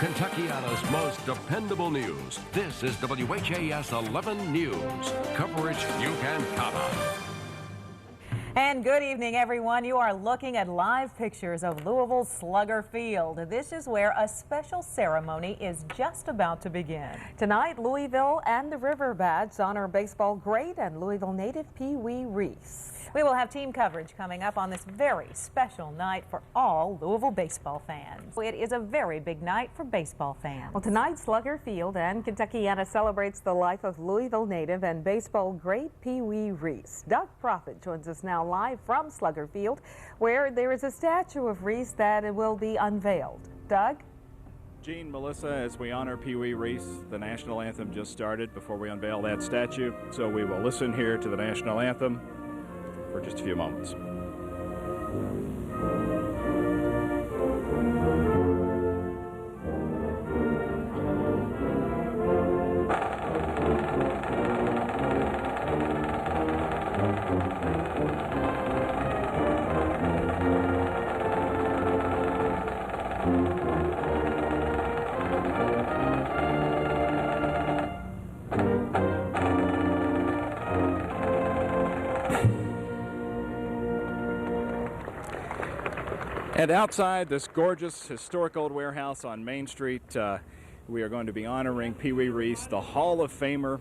Kentuckiana's most dependable news. This is WHAS 11 News. Coverage you can count on. And good evening, everyone. You are looking at live pictures of Louisville Slugger Field. This is where a special ceremony is just about to begin. Tonight, Louisville and the Riverbats honor baseball great and Louisville native Pee Wee Reese. We will have team coverage coming up on this very special night for all Louisville baseball fans. It is a very big night for baseball fans. Well, tonight, Slugger Field and Kentuckiana celebrates the life of Louisville native and baseball great Pee Wee Reese. Doug Proffitt joins us now live from Slugger Field, where there is a statue of Reese that will be unveiled. Doug? Jean, Melissa, as we honor Pee Wee Reese, the national anthem just started before we unveil that statue, so we will listen here to the national anthem for just a few moments. And outside this gorgeous historic old warehouse on Main Street, we are going to be honoring Pee Wee Reese, the Hall of Famer,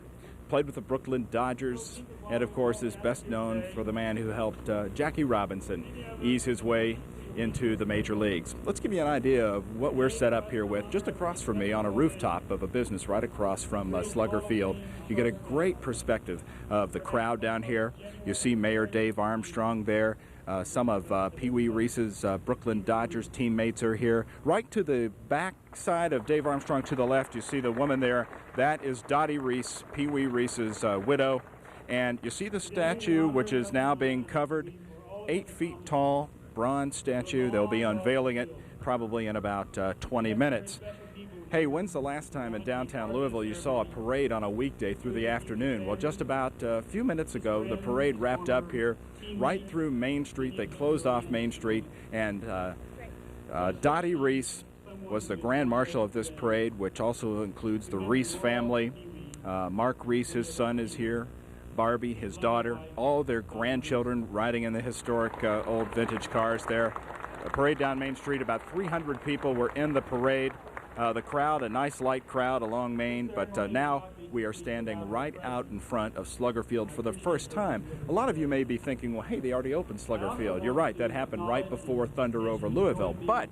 played with the Brooklyn Dodgers, and of course is best known for the man who helped Jackie Robinson ease his way into the major leagues. Let's give you an idea of what we're set up here with. Just across from me on a rooftop of a business right across from Slugger Field, you get a great perspective of the crowd down here. You see Mayor Dave Armstrong there. Some of Pee Wee Reese's Brooklyn Dodgers teammates are here. Right to the back side of Dave Armstrong to the left, you see the woman there. That is Dottie Reese, Pee Wee Reese's widow. And you see the statue, which is now being covered, 8 feet tall, bronze statue. They'll be unveiling it probably in about 20 minutes. Hey, when's the last time in downtown Louisville you saw a parade on a weekday through the afternoon? Well, just about a few minutes ago, the parade wrapped up here right through Main Street. They closed off Main Street, and Dottie Reese was the grand marshal of this parade, which also includes the Reese family. Mark Reese, his son, is here. Barbie, his daughter, all their grandchildren riding in the historic old vintage cars there. A parade down Main Street, about 300 people were in the parade. The crowd, a nice light crowd along Main, but now we are standing right out in front of Slugger Field for the first time. A lot of you may be thinking, well, hey, they already opened Slugger Field. You're right, that happened right before Thunder over Louisville, but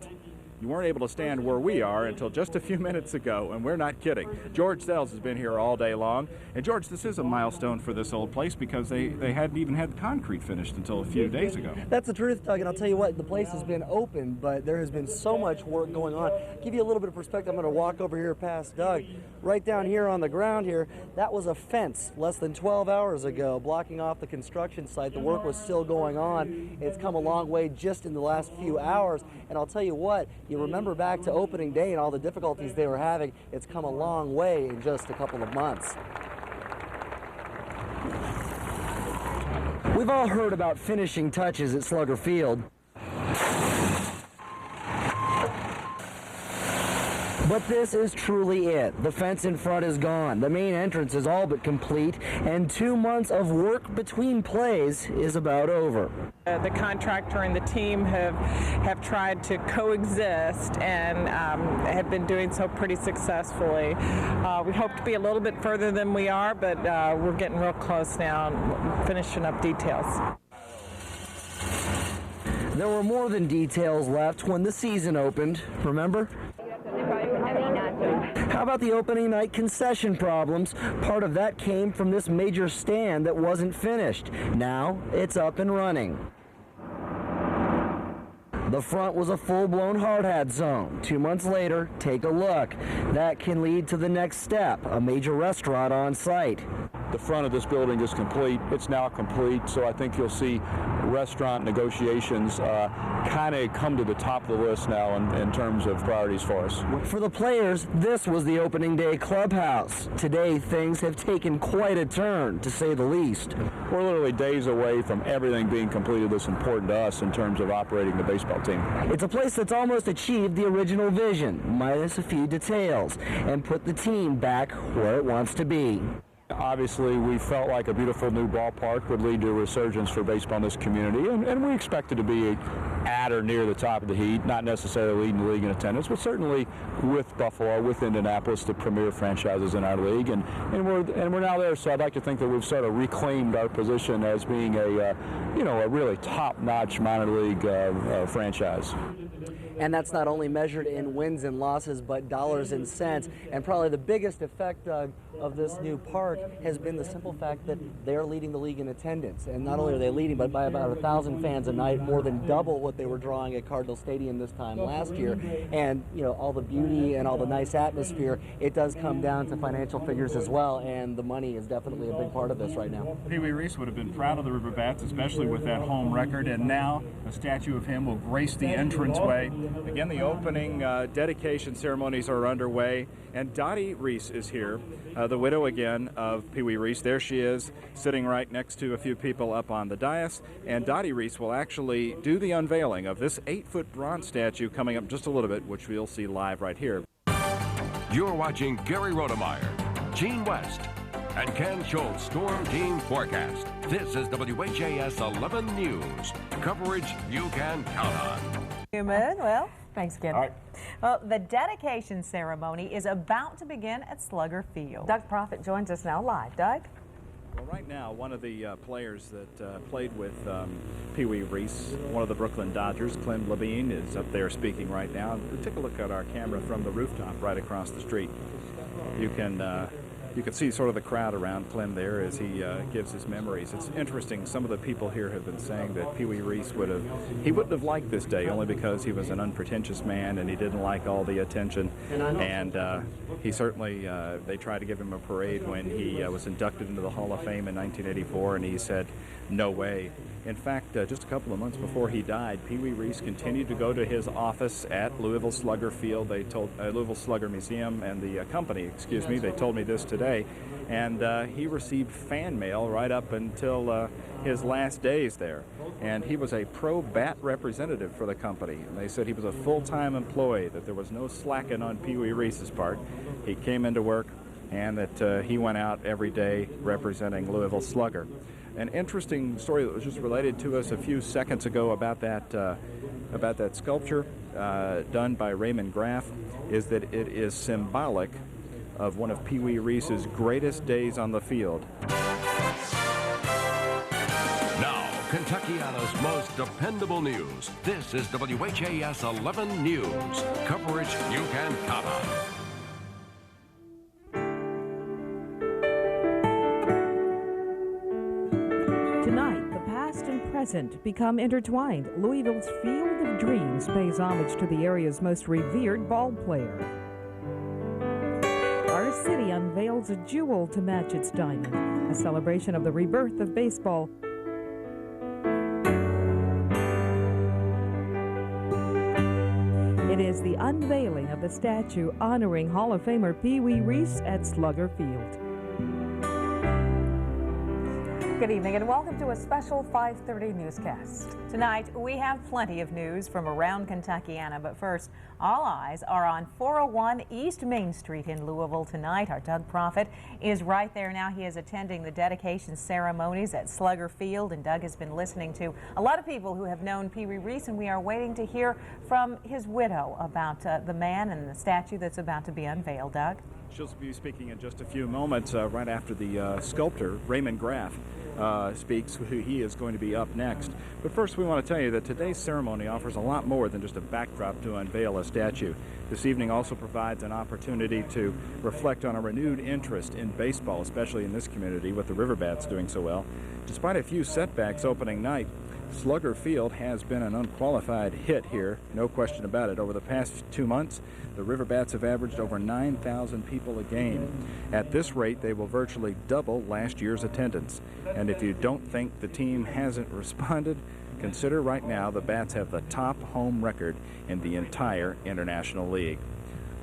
you weren't able to stand where we are until just a few minutes ago, and we're not kidding. George Sells has been here all day long. And George, this is a milestone for this old place because they hadn't even had the concrete finished until a few days ago. That's the truth, Doug, and I'll tell you what, the place has been open, but there has been so much work going on. Give you a little bit of perspective, I'm going to walk over here past Doug. Right down here on the ground here, that was a fence less than 12 hours ago blocking off the construction site. The work was still going on. It's come a long way just in the last few hours, and I'll tell you what, you remember back to opening day and all the difficulties they were having. It's come a long way in just a couple of months. We've all heard about finishing touches at Slugger Field. But this is truly it. The fence in front is gone. The main entrance is all but complete, and 2 months of work between plays is about over. The contractor and the team have tried to coexist and have been doing so pretty successfully. We hope to be a little bit further than we are, but we're getting real close now and finishing up details. There were more than details left when the season opened, remember? How about the opening night concession problems? Part of that came from this major stand that wasn't finished. Now it's up and running. The front was a full-blown hard hat zone. 2 months later, take a look. That can lead to the next step, a major restaurant on site. The front of this building is complete. It's now complete, so I think you'll see restaurant negotiations kind of come to the top of the list now in terms of priorities for us. For the players, this was the opening day clubhouse. Today, things have taken quite a turn, to say the least. We're literally days away from everything being completed that's important to us in terms of operating the baseball team. It's a place that's almost achieved the original vision, minus a few details, and put the team back where it wants to be. Obviously, we felt like a beautiful new ballpark would lead to a resurgence for baseball in this community, and we expected to be at or near the top of the heat, not necessarily leading the league in attendance, but certainly with Buffalo, with Indianapolis, the premier franchises in our league, and we're now there. So I'd like to think that we've sort of reclaimed our position as being a really top-notch minor league franchise. And that's not only measured in wins and losses, but dollars and cents. And probably the biggest effect, Doug, of this new park has been the simple fact that they're leading the league in attendance. And not only are they leading, but by about 1,000 fans a night, more than double what they were drawing at Cardinal Stadium this time last year. And, all the beauty and all the nice atmosphere, it does come down to financial figures as well. And the money is definitely a big part of this right now. Pee Wee Reese would have been proud of the River Bats, especially with that home record. And now a statue of him will grace the entranceway. Again, the opening dedication ceremonies are underway, and Dottie Reese is here, the widow again of Pee Wee Reese. There she is, sitting right next to a few people up on the dais, and Dottie Reese will actually do the unveiling of this 8-foot bronze statue coming up just a little bit, which we'll see live right here. You're watching Gary Rodemeyer, Gene West, and Ken Schultz Storm Team Forecast. This is WHAS 11 News, coverage you can count on. Human, well, thanks, Ken. All right. Well, the dedication ceremony is about to begin at Slugger Field. Doug Proffitt joins us now live. Doug? Well, right now, one of the players that played with Pee Wee Reese, one of the Brooklyn Dodgers, Clint Levine, is up there speaking right now. Take a look at our camera from the rooftop right across the street. You can see sort of the crowd around Clem there as he gives his memories. It's interesting, some of the people here have been saying that Pee Wee Reese wouldn't have liked this day only because he was an unpretentious man and he didn't like all the attention. And he certainly, they tried to give him a parade when he was inducted into the Hall of Fame in 1984, and he said, no way. In fact, just a couple of months before he died, Pee Wee Reese continued to go to his office at Louisville Slugger Field. They told Louisville Slugger Museum and the company, excuse me, they told me this today. And he received fan mail right up until his last days there. And he was a pro-bat representative for the company. And they said he was a full-time employee, that there was no slacking on Pee Wee Reese's part. He came into work, and that he went out every day representing Louisville Slugger. An interesting story that was just related to us a few seconds ago about that sculpture done by Raymond Graff is that it is symbolic of one of Pee Wee Reese's greatest days on the field. Now, Kentuckiana's most dependable news. This is WHAS 11 News, coverage you can count on. Tonight, the past and present become intertwined. Louisville's Field of Dreams pays homage to the area's most revered ball player. Our city unveils a jewel to match its diamond, a celebration of the rebirth of baseball. It is the unveiling of the statue honoring Hall of Famer Pee Wee Reese at Slugger Field. Good evening and welcome to a special 5:30 newscast. Tonight, we have plenty of news from around Kentuckiana, but first, all eyes are on 401 East Main Street in Louisville tonight. Our Doug Proffitt is right there now. He is attending the dedication ceremonies at Slugger Field, and Doug has been listening to a lot of people who have known Pee Wee Reese, and we are waiting to hear from his widow about the man and the statue that's about to be unveiled. Doug? She'll be speaking in just a few moments right after the sculptor, Raymond Graff, speaks. He is going to be up next. But first, we want to tell you that today's ceremony offers a lot more than just a backdrop to unveil a statue. This evening also provides an opportunity to reflect on a renewed interest in baseball, especially in this community with the River Bats doing so well. Despite a few setbacks opening night, Slugger Field has been an unqualified hit here, no question about it. Over the past 2 months, the River Bats have averaged over 9,000 people a game. At this rate, they will virtually double last year's attendance. And if you don't think the team hasn't responded, consider right now the Bats have the top home record in the entire International League.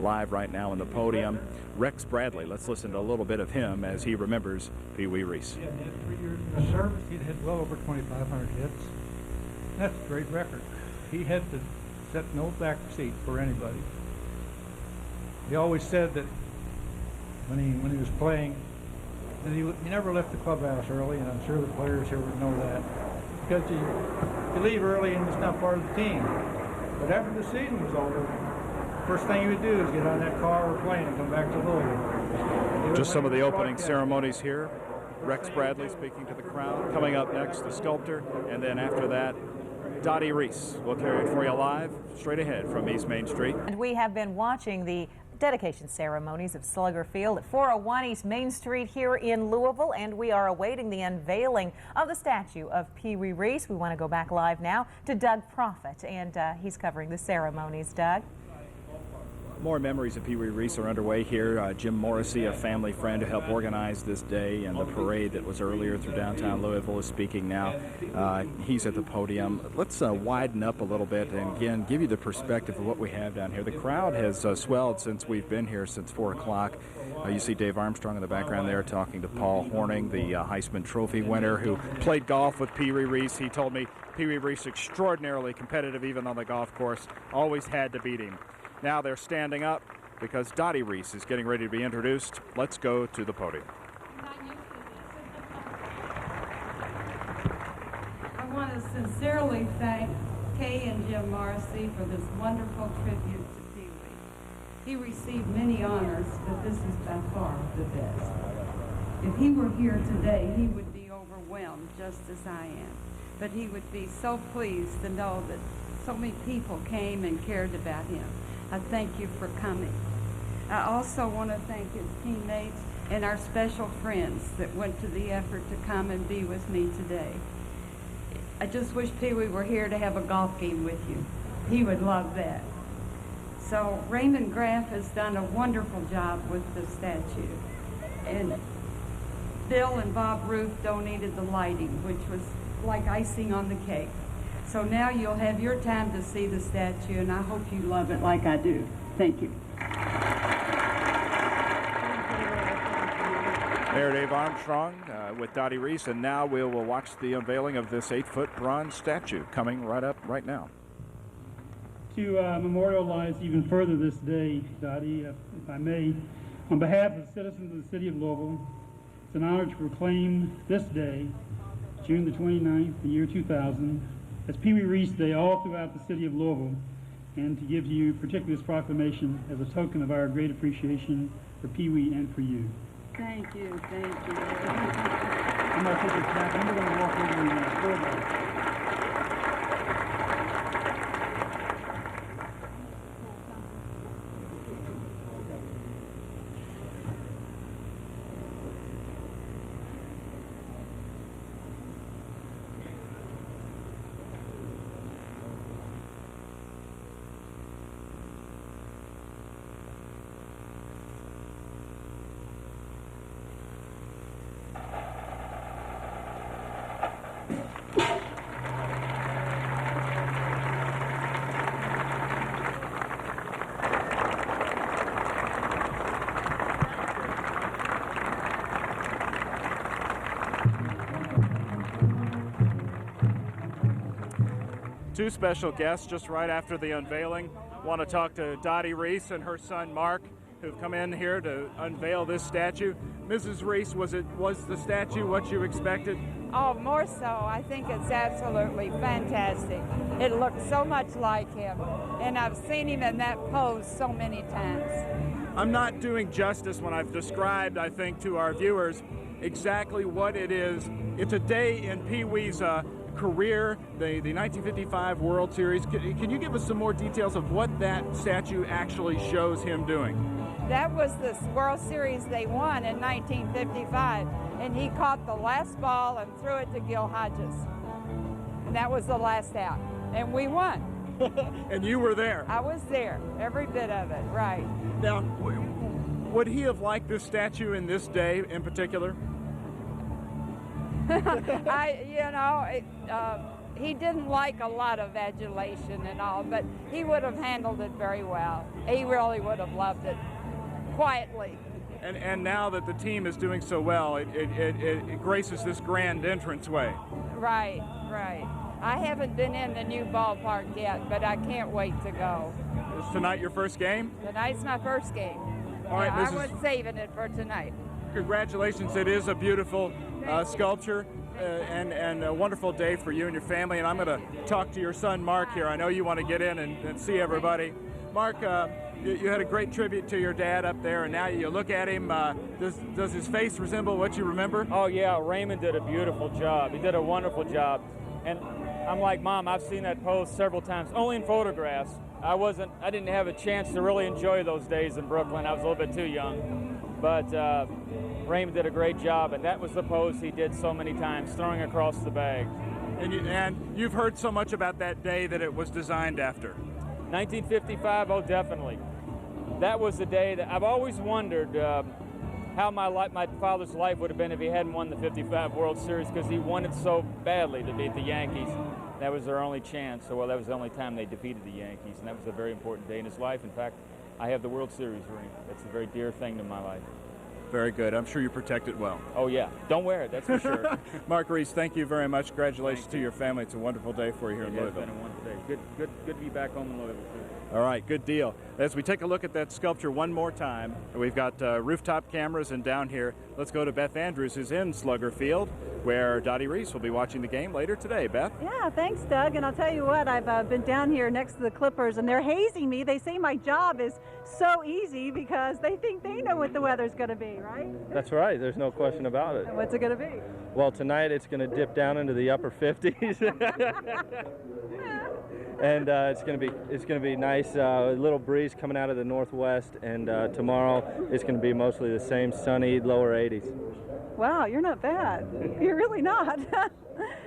Live right now on the podium, Rex Bradley. Let's listen to a little bit of him as he remembers Pee Wee Reese. He had 3 years in the service. He'd hit well over 2,500 hits. That's a great record. He had to set no back seat for anybody. He always said that when he was playing, that he never left the clubhouse early, and I'm sure the players here would know that. Because you leave early and it's not part of the team. But after the season was over, first thing he would do is get on that car or plane and come back to Louisville. Just some of the opening ceremonies here. Rex Bradley speaking to the crowd. Coming up next, the sculptor, and then after that, Dottie Reese. We'll carry it for you live, straight ahead from East Main Street. And we have been watching the dedication ceremonies of Slugger Field at 401 East Main Street here in Louisville, and we are awaiting the unveiling of the statue of Pee Wee Reese. We want to go back live now to Doug Proffitt, and he's covering the ceremonies. Doug? More memories of Pee Wee Reese are underway here. Jim Morrissey, a family friend who helped organize this day and the parade that was earlier through downtown Louisville, is speaking now. He's at the podium. Let's widen up a little bit and again give you the perspective of what we have down here. The crowd has swelled since we've been here since 4 o'clock. You see Dave Armstrong in the background there talking to Paul Horning, the Heisman Trophy winner who played golf with Pee Wee Reese. He told me Pee Wee Reese extraordinarily competitive even on the golf course, always had to beat him. Now they're standing up because Dottie Reese is getting ready to be introduced. Let's go to the podium. I want to sincerely thank Kay and Jim Morrissey for this wonderful tribute to Pee Wee. He received many honors, but this is by far the best. If he were here today, he would be overwhelmed just as I am. But he would be so pleased to know that so many people came and cared about him. I thank you for coming. I also want to thank his teammates and our special friends that went to the effort to come and be with me today. I just wish Pee Wee were here to have a golf game with you. He would love that. So Raymond Graff has done a wonderful job with the statue. And Bill and Bob Ruth donated the lighting, which was like icing on the cake. So now you'll have your time to see the statue, and I hope you love it like I do. Thank you. Mayor Dave Armstrong with Dottie Reese, and now we will watch the unveiling of this 8-foot bronze statue coming right up right now. To memorialize even further this day, Dottie, if I may, on behalf of the citizens of the city of Louisville, it's an honor to proclaim this day, June the 29th, the year 2000, as Pee Wee Reese Day all throughout the city of Louisville, and to give to you particularly this proclamation as a token of our great appreciation for Pee Wee and for you. Thank you, thank you. I'm going to take this back, and we're going to walk over the floor. Two special guests just right after the unveiling. Want to talk to Dottie Reese and her son Mark, who've come in here to unveil this statue. Mrs. Reese, was the statue what you expected? Oh, more so. I think it's absolutely fantastic. It looks so much like him, and I've seen him in that pose so many times. I'm not doing justice when I've described, I think, to our viewers exactly what it is. It's a day in Pee Wee's career, the 1955 World Series. Can you give us some more details of what that statue actually shows him doing? That was the World Series they won in 1955, and he caught the last ball and threw it to Gil Hodges. and that was the last out. And we won. And you were there. I was there, every bit of it, right. Now, would he have liked this statue in this day in particular? He didn't like a lot of adulation and all, but he would have handled it very well. He really would have loved it quietly. And now that the team is doing so well, it graces this grand entranceway. Right, right. I haven't been in the new ballpark yet, but I can't wait to go. Is tonight your first game? Tonight's my first game. All right, I was saving it for tonight. Congratulations. It is a beautiful sculpture and a wonderful day for you and your family. And I'm going to talk to your son, Mark, here. I know you want to get in and see everybody. Mark, you had a great tribute to your dad up there, and now you look at him. Does his face resemble what you remember? Oh, yeah. Raymond did a beautiful job. He did a wonderful job. And I'm like Mom, I've seen that pose several times, only in photographs. I didn't have a chance to really enjoy those days in Brooklyn. I was a little bit too young. But Raymond did a great job, and that was the pose he did so many times, throwing across the bag. And you've heard so much about that day that it was designed after. 1955, oh, definitely. That was the day that I've always wondered how my father's life would have been if he hadn't won the 55 World Series, because he wanted so badly to beat the Yankees. That was their only chance. So, well, that was the only time they defeated the Yankees, and that was a very important day in his life. In fact, I have the World Series ring. That's a very dear thing to my life. Very good. I'm sure you protect it well. Oh, yeah. Don't wear it, that's for sure. Mark Reese, thank you very much. Congratulations to your family. It's a wonderful day for you here in Louisville. It's been a wonderful day. Good to be back home in Louisville, too. All right, good deal. As we take a look at that sculpture one more time, we've got rooftop cameras, and down here, let's go to Beth Andrews, who's in Slugger Field, where Dottie Reese will be watching the game later today. Beth? Yeah, thanks, Doug. And I'll tell you what, I've been down here next to the Clippers, and they're hazing me. They say my job is so easy because they think they know what the weather's going to be, right? That's right. There's no question about it. And what's it going to be? Well, tonight it's going to dip down into the upper 50s. And it's going to be nice, a little breeze coming out of the northwest, and tomorrow it's going to be mostly the same, sunny, lower 80s. Wow, you're not bad. You're really not.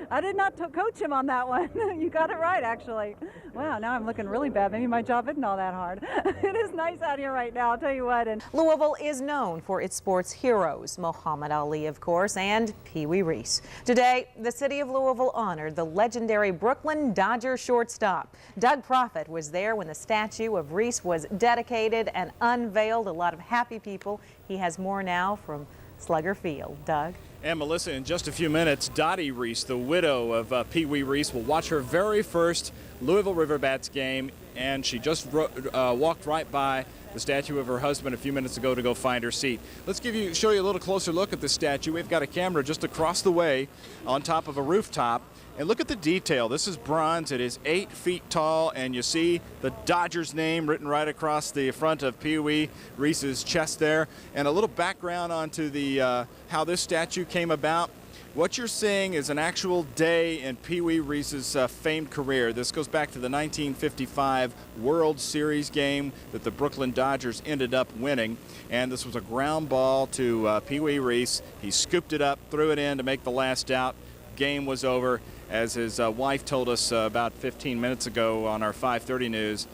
I did not coach him on that one. You got it right, actually. Wow, now I'm looking really bad. Maybe my job isn't all that hard. It is nice out here right now, I'll tell you what. And Louisville is known for its sports heroes, Muhammad Ali, of course, and Pee Wee Reese. Today, the city of Louisville honored the legendary Brooklyn Dodger shortstop. Doug Proffitt was there when the statue of Reese was dedicated and unveiled. A lot of happy people. He has more now from Slugger Field. Doug? And Melissa, in just a few minutes, Dottie Reese, the widow of Pee Wee Reese, will watch her very first Louisville Riverbats game, and she just walked right by the statue of her husband a few minutes ago to go find her seat. Let's show you a little closer look at the statue. We've got a camera just across the way on top of a rooftop. And look at the detail. This is bronze. It is 8 feet tall, and you see the Dodgers name written right across the front of Pee Wee Reese's chest there. And a little background onto the how this statue came about. What you're seeing is an actual day in Pee Wee Reese's famed career. This goes back to the 1955 World Series game that the Brooklyn Dodgers ended up winning. And this was a ground ball to Pee Wee Reese. He scooped it up, threw it in to make the last out. Game was over. As his wife told us about 15 minutes ago on our 5:30 news,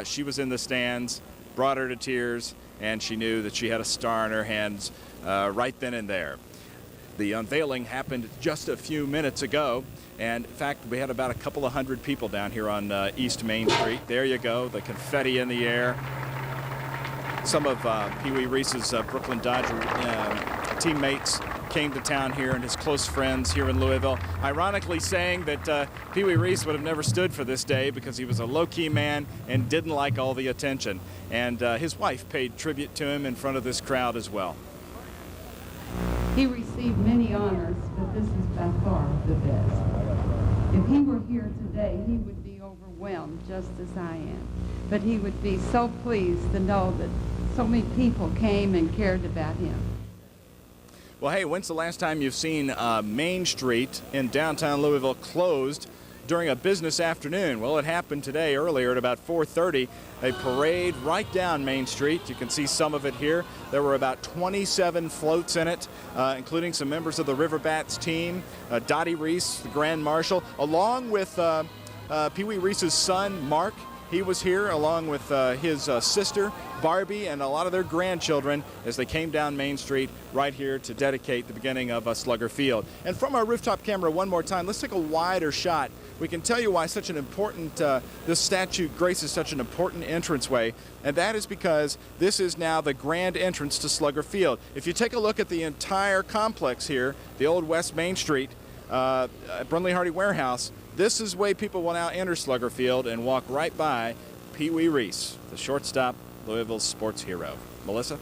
she was in the stands, brought her to tears, and she knew that she had a star in her hands right then and there. The unveiling happened just a few minutes ago, and in fact, we had about a couple of hundred people down here on East Main Street. There you go, the confetti in the air. Some of Pee Wee Reese's Brooklyn Dodger teammates came to town here, and his close friends here in Louisville, ironically saying that Pee Wee Reese would have never stood for this day because he was a low-key man and didn't like all the attention. And his wife paid tribute to him in front of this crowd as well. He received many honors, but this is by far the best. If he were here today, he would be overwhelmed just as I am. But he would be so pleased to know that so many people came and cared about him. Well, hey, when's the last time you've seen Main Street in downtown Louisville closed during a business afternoon. Well, it happened today earlier at about 4:30, a parade right down Main Street. You can see some of it here. There were about 27 floats in it, including some members of the River Bats team, Dottie Reese, the Grand Marshal, along with Pee Wee Reese's son, Mark. He was here along with his sister, Barbie, and a lot of their grandchildren as they came down Main Street right here to dedicate the beginning of Slugger Field. And from our rooftop camera one more time, let's take a wider shot. We can tell you why such an important, this statue graces such an important entranceway, and that is because this is now the grand entrance to Slugger Field. If you take a look at the entire complex here, the old West Main Street, Brindley Hardy Warehouse, this is the way people will now enter Slugger Field and walk right by Pee Wee Reese, the shortstop, Louisville's sports hero. Melissa?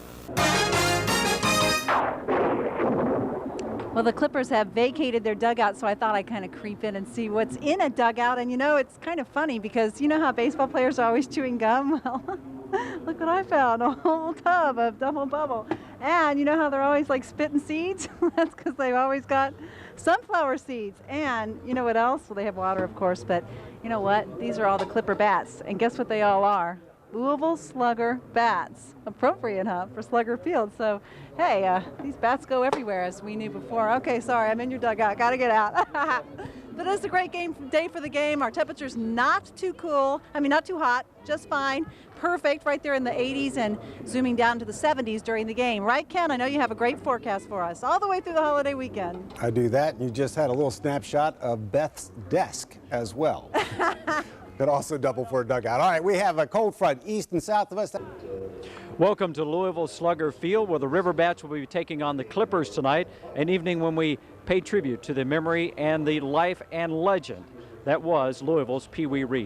Well, the Clippers have vacated their dugout, so I thought I'd kind of creep in and see what's in a dugout. And you know, it's kind of funny because you know how baseball players are always chewing gum? Well, look what I found, a whole tub of Double Bubble. And you know how they're always like spitting seeds? That's because they've always got sunflower seeds. And you know what else? Well, they have water, of course, but you know what? These are all the Clipper bats. And guess what they all are? Louisville Slugger bats. Appropriate, huh, for Slugger Field. So, hey, these bats go everywhere, as we knew before. Okay, sorry, I'm in your dugout. Got to get out. But it's a great day for the game. Our temperature's not too cool. I mean, not too hot, just fine. Perfect, right there in the 80s and zooming down to the 70s during the game. Right, Ken? I know you have a great forecast for us all the way through the holiday weekend. I do that, and you just had a little snapshot of Beth's desk as well. Could also double for a dugout. All right, we have a cold front east and south of us. Welcome to Louisville Slugger Field, where the River Bats will be taking on the Clippers tonight, an evening when we pay tribute to the memory and the life and legend that was Louisville's Pee Wee Reese.